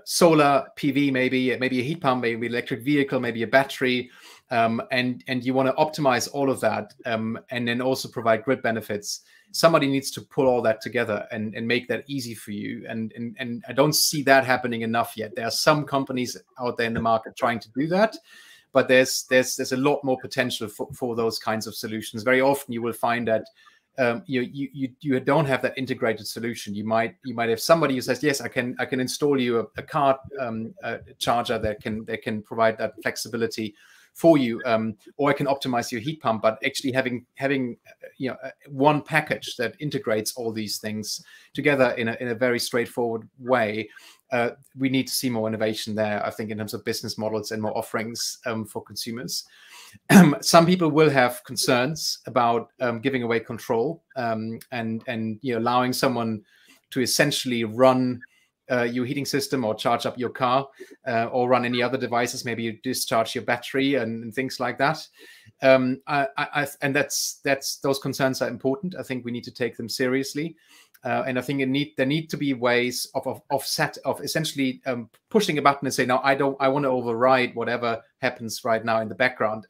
solar PV, maybe a heat pump, maybe electric vehicle, maybe a battery, and you want to optimize all of that, and then also provide grid benefits, somebody needs to pull all that together and make that easy for you. And I don't see that happening enough yet. There are some companies out there in the market trying to do that, but there's a lot more potential for those kinds of solutions. Very often you will find that you don't have that integrated solution. You might have somebody who says, yes, I can install you a car charger that can provide that flexibility for you, or I can optimize your heat pump. But actually having one package that integrates all these things together in a very straightforward way, we need to see more innovation there, I think, in terms of business models and more offerings for consumers. Some people will have concerns about giving away control, and allowing someone to essentially run your heating system or charge up your car, or run any other devices. Maybe you discharge your battery and things like that. And that's those concerns are important. I think we need to take them seriously. And I think there need to be ways of essentially pushing a button and say, no, I want to override whatever happens right now in the background.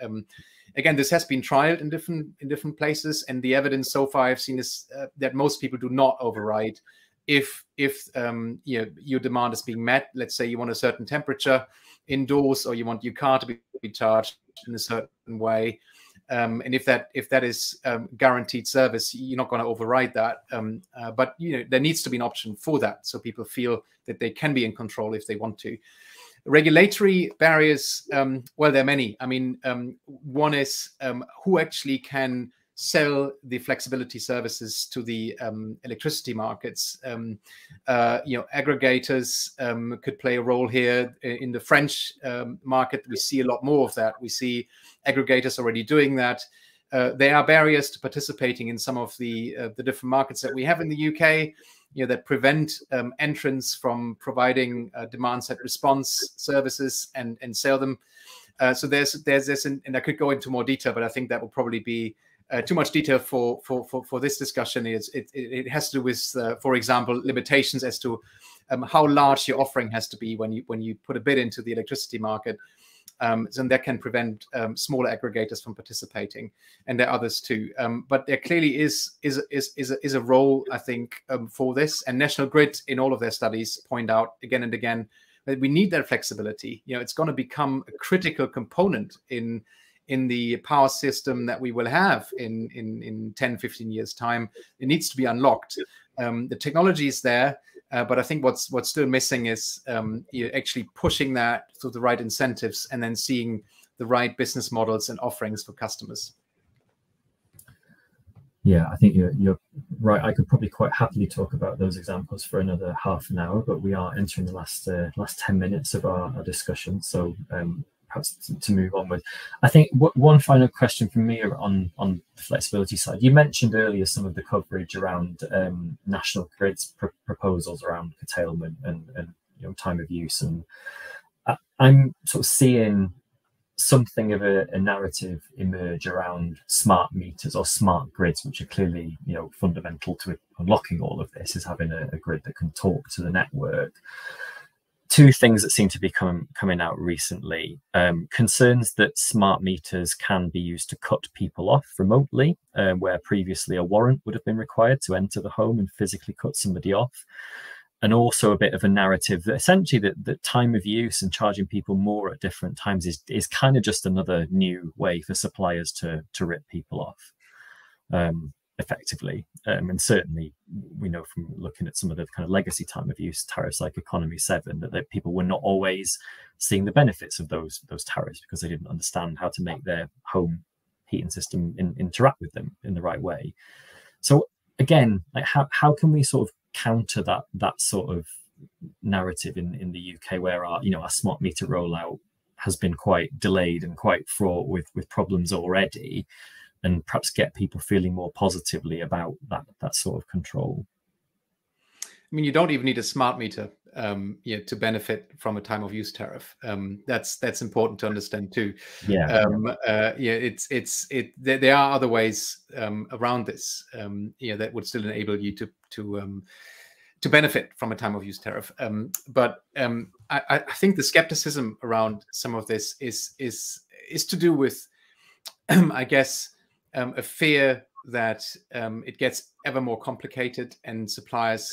Again, this has been trialed in different places, and the evidence so far I've seen is that most people do not override if your demand is being met. Let's say you want a certain temperature indoors, or you want your car to be charged in a certain way. And if that is guaranteed service, you're not going to override that. But there needs to be an option for that, so people feel that they can be in control if they want to. Regulatory barriers, well, there are many. I mean, one is who actually can sell the flexibility services to the electricity markets. Aggregators could play a role here. In the French market, we see a lot more of that. We see aggregators already doing that. There are barriers to participating in some of the different markets that we have in the UK, that prevent entrants from providing demand-side response services and sell them. So there's this, and I could go into more detail, but I think that will probably be too much detail for this discussion. It has to do with, for example, limitations as to how large your offering has to be when you put a bid into the electricity market. then that can prevent smaller aggregators from participating, and there are others too. But there clearly is a role, I think, for this. And National Grid, in all of their studies, point out again and again that we need that flexibility. You know, it's going to become a critical component in the power system that we will have in 10, 15 years time. It needs to be unlocked. The technology is there, but I think what's still missing is actually pushing that through the right incentives and then seeing the right business models and offerings for customers. Yeah, I think you're right. I could probably quite happily talk about those examples for another half an hour, but we are entering the last 10 minutes of our discussion. So perhaps to move on with, I think one final question from me on the flexibility side. You mentioned earlier some of the coverage around National Grid's proposals around curtailment and time of use, and I'm sort of seeing something of a narrative emerge around smart meters or smart grids, which are clearly fundamental to unlocking all of this, is having a grid that can talk to the network. Two things that seem to be coming out recently: concerns that smart meters can be used to cut people off remotely, where previously a warrant would have been required to enter the home and physically cut somebody off. And also a bit of a narrative that essentially that time of use and charging people more at different times is kind of just another new way for suppliers to rip people off effectively. And certainly we know from looking at some of the kind of legacy time of use tariffs like Economy 7 that people were not always seeing the benefits of those tariffs because they didn't understand how to make their home heating system interact with them in the right way. So again, like how can we sort of counter that sort of narrative in the UK, where our smart meter rollout has been quite delayed and quite fraught with problems already, and perhaps get people feeling more positively about that sort of control? I mean, you don't even need a smart meter to benefit from a time of use tariff. That's important to understand too. Yeah. There are other ways around this that would still enable you to benefit from a time of use tariff. But I think the skepticism around some of this is to do with I guess a fear that it gets ever more complicated, and suppliers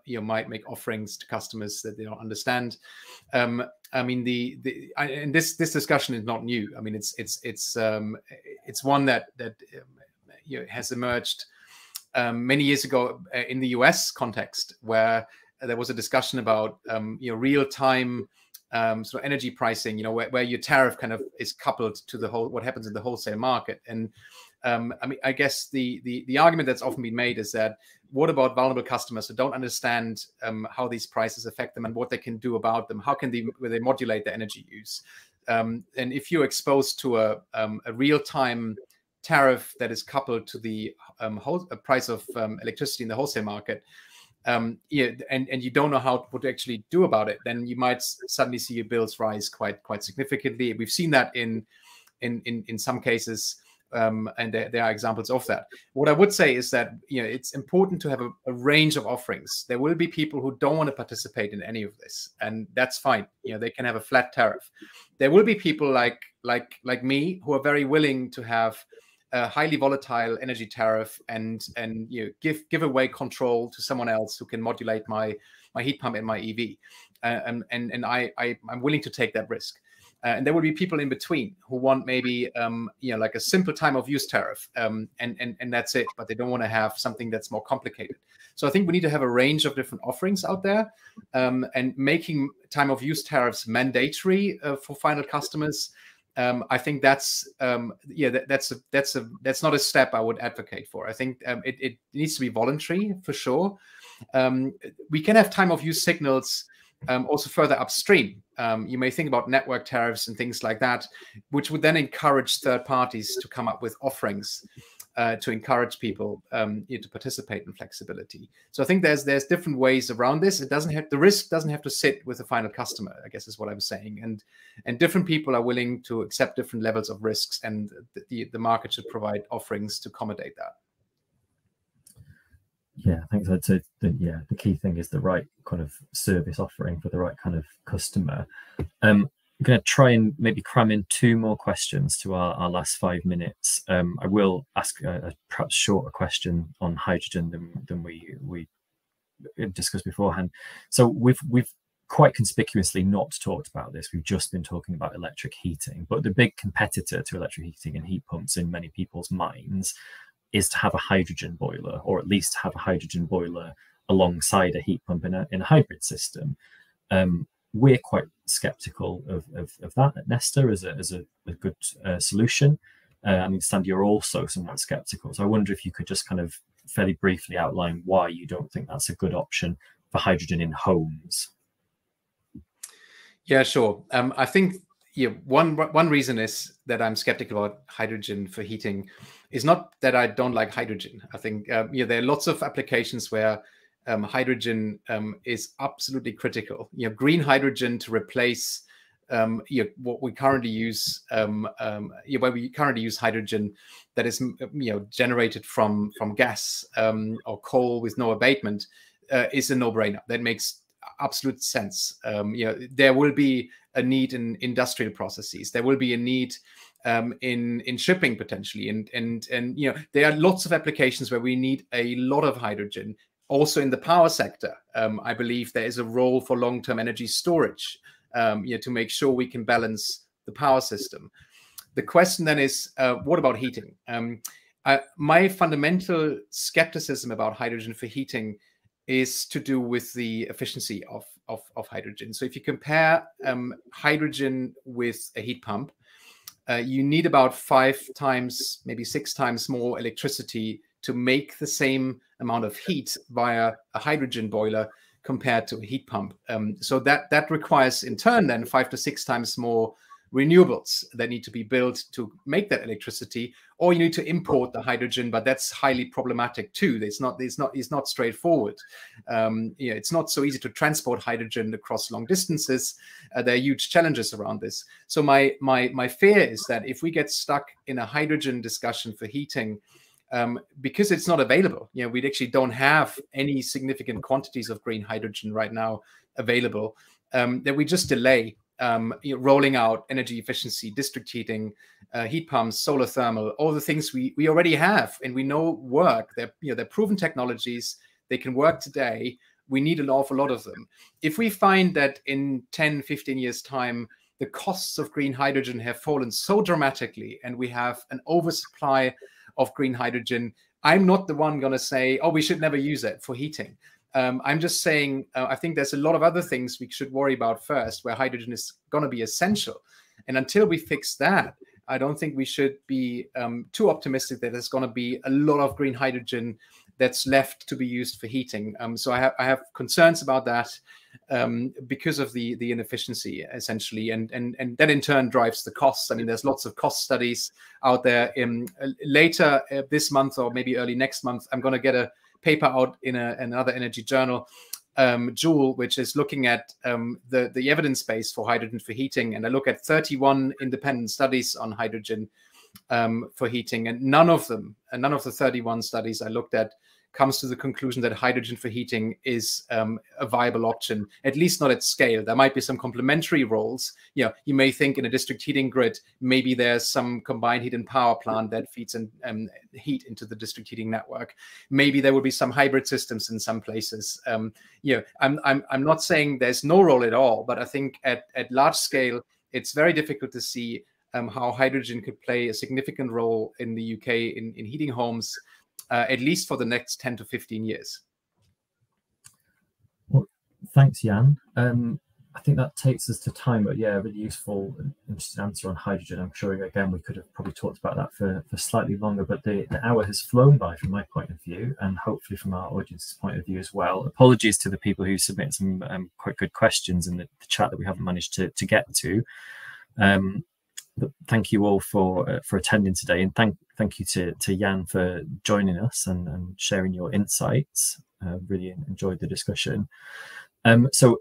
might make offerings to customers that they don't understand. I mean, and this discussion is not new. I mean, it's one that has emerged many years ago in the US context, where there was a discussion about real-time sort of energy pricing, where your tariff kind of is coupled to what happens in the wholesale market. And I mean, I guess the argument that's often been made is that what about vulnerable customers who don't understand how these prices affect them and what they can do about them? How can they modulate their energy use? And if you're exposed to a real-time tariff that is coupled to the price of electricity in the wholesale market, and you don't know what to actually do about it, then you might suddenly see your bills rise quite significantly. We've seen that in some cases, and there are examples of that. What I would say is that it's important to have a range of offerings. There will be people who don't want to participate in any of this, and that's fine. They can have a flat tariff. There will be people like me who are very willing to have a highly volatile energy tariff and give away control to someone else who can modulate my heat pump and my EV, and I'm willing to take that risk. And there will be people in between who want maybe like a simple time of use tariff, and that's it, but they don't want to have something that's more complicated. So I think we need to have a range of different offerings out there, and making time of use tariffs mandatory for final customers. I think that's not a step I would advocate for. I think it needs to be voluntary for sure. We can have time of use signals also further upstream. You may think about network tariffs and things like that, which would then encourage third parties to come up with offerings to encourage people to participate in flexibility. So I think there's different ways around this. The risk doesn't have to sit with the final customer, I guess is what I'm saying. And different people are willing to accept different levels of risks, and the market should provide offerings to accommodate that. Yeah, I think so. So the key thing is the right kind of service offering for the right kind of customer. going to try and maybe cram in 2 more questions to our last 5 minutes. I will ask a perhaps shorter question on hydrogen than we discussed beforehand. So we've quite conspicuously not talked about this. We've just been talking about electric heating, but the big competitor to electric heating and heat pumps in many people's minds is to have a hydrogen boiler, or at least have a hydrogen boiler alongside a heat pump in a hybrid system. We're quite skeptical of that at Nesta as a good solution. I understand you're also somewhat skeptical. So I wonder if you could just kind of fairly briefly outline why you don't think that's a good option for hydrogen in homes. Yeah, sure. I think one reason is that I'm skeptical about hydrogen for heating is not that I don't like hydrogen. I think there are lots of applications where hydrogen is absolutely critical. Green hydrogen to replace what we currently use, where we currently use hydrogen that is generated from gas or coal with no abatement is a no-brainer. That makes absolute sense. There will be a need in industrial processes. There will be a need in shipping potentially, and there are lots of applications where we need a lot of hydrogen. Also in the power sector, I believe there is a role for long-term energy storage, to make sure we can balance the power system. The question then is, what about heating? My fundamental skepticism about hydrogen for heating is to do with the efficiency of hydrogen. So if you compare hydrogen with a heat pump, you need about 5 times, maybe 6 times more electricity to make the same amount of heat via a hydrogen boiler compared to a heat pump. So that requires in turn then 5 to 6 times more renewables that need to be built to make that electricity, or you need to import the hydrogen, but that's highly problematic too. It's not straightforward. It's not so easy to transport hydrogen across long distances. There are huge challenges around this. So my fear is that if we get stuck in a hydrogen discussion for heating, because it's not available, we actually don't have any significant quantities of green hydrogen right now available, that we just delay rolling out energy efficiency, district heating, heat pumps, solar thermal, all the things we already have and we know work. They're proven technologies. They can work today. We need an awful lot of them. If we find that in 10, 15 years' time, the costs of green hydrogen have fallen so dramatically and we have an oversupply of green hydrogen, I'm not the one going to say, oh, we should never use it for heating. I'm just saying, I think there's a lot of other things we should worry about first, where hydrogen is going to be essential. And until we fix that, I don't think we should be too optimistic that there's going to be a lot of green hydrogen that's left to be used for heating. So I have concerns about that because of the inefficiency, essentially, and that in turn drives the costs. I mean, there's lots of cost studies out there. Later this month or maybe early next month, I'm going to get a paper out in another energy journal, Joule, which is looking at the evidence base for hydrogen for heating. And I look at 31 independent studies on hydrogen for heating, and none of the 31 studies I looked at comes to the conclusion that hydrogen for heating is a viable option, at least not at scale. There might be some complementary roles. You may think in a district heating grid, maybe there's some combined heat and power plant that feeds heat into the district heating network. Maybe there will be some hybrid systems in some places. I'm not saying there's no role at all, but I think at large scale, it's very difficult to see how hydrogen could play a significant role in the UK in heating homes, at least for the next 10 to 15 years. Well, thanks, Jan. I think that takes us to time, but yeah, a really useful and interesting answer on hydrogen. I'm sure, again, we could have probably talked about that for slightly longer, but the hour has flown by from my point of view, and hopefully from our audience's point of view as well. Apologies to the people who submit some quite good questions in the chat that we haven't managed to get to. But thank you all for attending today, and thank you to Jan for joining us and sharing your insights. Really enjoyed the discussion. So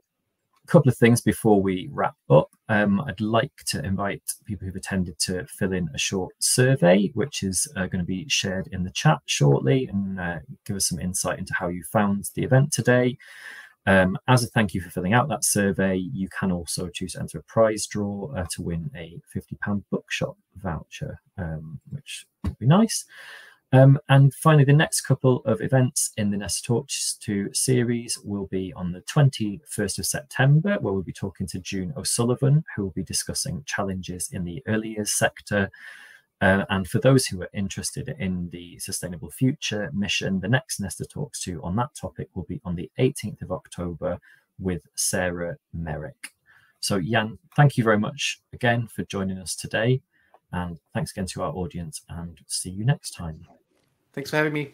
a couple of things before we wrap up. I'd like to invite people who've attended to fill in a short survey, which is going to be shared in the chat shortly, and give us some insight into how you found the event today. As a thank you for filling out that survey, you can also choose to enter a prize draw to win a £50 bookshop voucher, which would be nice. And finally, the next couple of events in the Nesta Talks 2 series will be on the 21st of September, where we'll be talking to June O'Sullivan, who will be discussing challenges in the early years sector. And for those who are interested in the Sustainable Future mission, the next Nesta Talks 2 on that topic will be on the 18th of October with Sarah Merrick. So Jan, thank you very much again for joining us today. And thanks again to our audience, and see you next time. Thanks for having me.